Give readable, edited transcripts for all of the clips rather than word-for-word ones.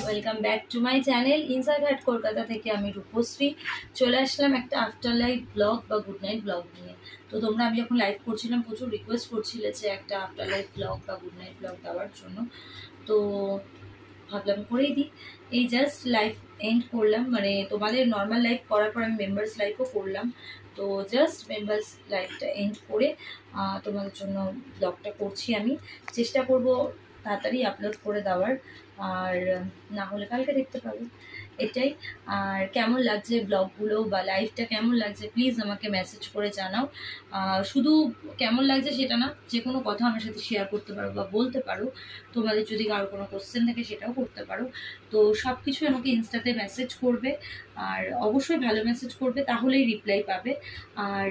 Welcome back to my channel inside heart Kolkata থেকে আমি রূপশ্রী চলে আসলাম একটা আফটার লাইফ ব্লগ বা গুড নাইট ব্লগ নিয়ে। তো তোমরা আমি যখন লাইভ করছিলাম প্রচুর রিকোয়েস্ট করছিলে যে একটা আফটার লাইফ ব্লগ বা গুড নাইট ব্লগ দেওয়ার জন্য, তো ভাবলাম করেই দিই। এই জাস্ট লাইভ এন্ড করলাম, মানে তোমাদের নর্মাল লাইভ করার পর আমি মেম্বার্স লাইভও করলাম। তো জাস্ট মেম্বার্স লাইভটা এন্ড করে তোমাদের জন্য ব্লগটা করছি। আমি চেষ্টা করব তাড়াতাড়ি আপলোড করে দেওয়ার, আর না হলে কালকে দেখতে পাবে, এটাই। আর কেমন লাগছে ব্লগগুলো বা লাইভটা কেমন লাগছে প্লিজ আমাকে মেসেজ করে জানাও। শুধু কেমন লাগছে সেটা না, যে কোনো কথা আমার সাথে শেয়ার করতে পারো বা বলতে পারো। তোমাদের যদি কারো কোনো কোশ্চেন থাকে সেটাও করতে পারো। তো সব কিছু আমাকে ইনস্টাতে মেসেজ করবে, আর অবশ্যই ভালো মেসেজ করবে, তাহলেই রিপ্লাই পাবে। আর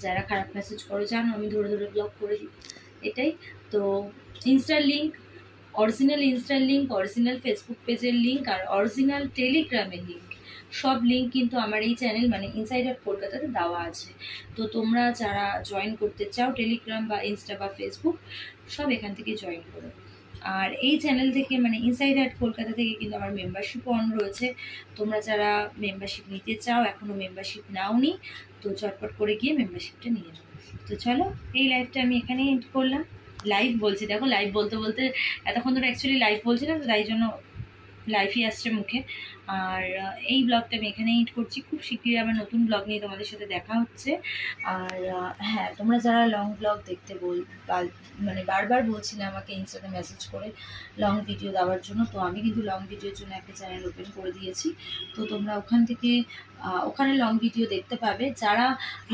যারা খারাপ মেসেজ করো জানো আমি ধরে ধরে ব্লক করে দিই, এটাই। তো ইনস্টার লিঙ্ক, অরিজিনাল ইনস্টার লিঙ্ক, অরিজিনাল ফেসবুক পেজের লিঙ্ক আর অরিজিনাল টেলিগ্রামের লিঙ্ক, সব লিঙ্ক কিন্তু আমার এই চ্যানেল মানে ইনসাইড হার্ট কলকাতাতে দেওয়া আছে। তো তোমরা যারা জয়েন করতে চাও টেলিগ্রাম বা ইনস্টা বা ফেসবুক, সব এখান থেকে জয়েন করো। আর এই চ্যানেল থেকে মানে ইনসাইড হার্ট কলকাতা থেকে কিন্তু আমার মেম্বারশিপও অন রয়েছে। তোমরা যারা মেম্বারশিপ নিতে চাও, এখনও মেম্বারশিপ নাওনি, তো চটপট করে গিয়ে মেম্বারশিপটা নিয়ে নাও। তো চলো, এই লাইভটা আমি এখানেই এন্ড করলাম। লাইভ বলছি, দেখো লাইভ বলতে বলতে এতক্ষণ ধরে অ্যাকচুয়ালি লাইভ বলছিলাম, তো তাই জন্য লাইভই আসছে মুখে। আর এই ব্লগটা আমি এখানেই এন্ড করছি। খুব শীঘ্রই আবার নতুন ব্লগ নিয়ে তোমাদের সাথে দেখা হচ্ছে। আর হ্যাঁ, তোমরা যারা লং ব্লগ দেখতে মানে বারবার বলছিলে আমাকে ইনস্টাতে মেসেজ করে লং ভিডিও দেওয়ার জন্য, তো আমি কিন্তু লং ভিডিওর জন্য একটা চ্যানেল ওপেন করে দিয়েছি। তো তোমরা ওখান থেকে ওখানে লং ভিডিও দেখতে পাবে। যারা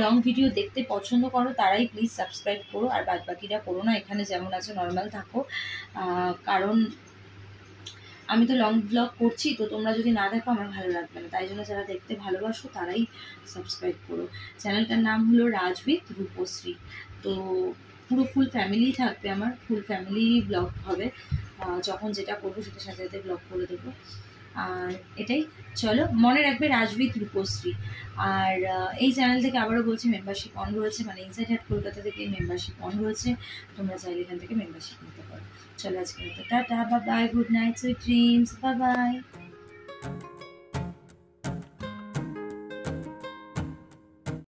লং ভিডিও দেখতে পছন্দ করো তারাই প্লিজ সাবস্ক্রাইব করো, আর বাদ বাকিরা করো না, এখানে যেমন আছে নর্মাল থাকো। কারণ আমি তো লং ব্লগ করছি, তো তোমরা যদি না দেখো আমার ভালো লাগবে না, তাই জন্য যারা দেখতে ভালোবাসো তারাই সাবস্ক্রাইব করো। চ্যানেলটার নাম হলো রাজ উইথ রূপশ্রী। তো পুরো ফুল ফ্যামিলি থাকবে, আমার ফুল ফ্যামিলি ব্লগ হবে। যখন যেটা করবো সেটা সাথে সাথে ব্লগ করে দেবো। আর এটাই, চলো মনে রাখবে রাজ উইথ রূপশ্রী। আর এই চ্যানেল থেকে আবারও বলছি মেম্বারশিপ অন রয়েছে, মানে ইনসাইড হার্ট কলকাতা থেকে মেম্বারশিপ অন রয়েছে। তোমরা চাইলে এখান থেকে মেম্বারশিপ নিতে পারো। চলো আজকে tata, bye bye, good night, sweet dreams, bye bye.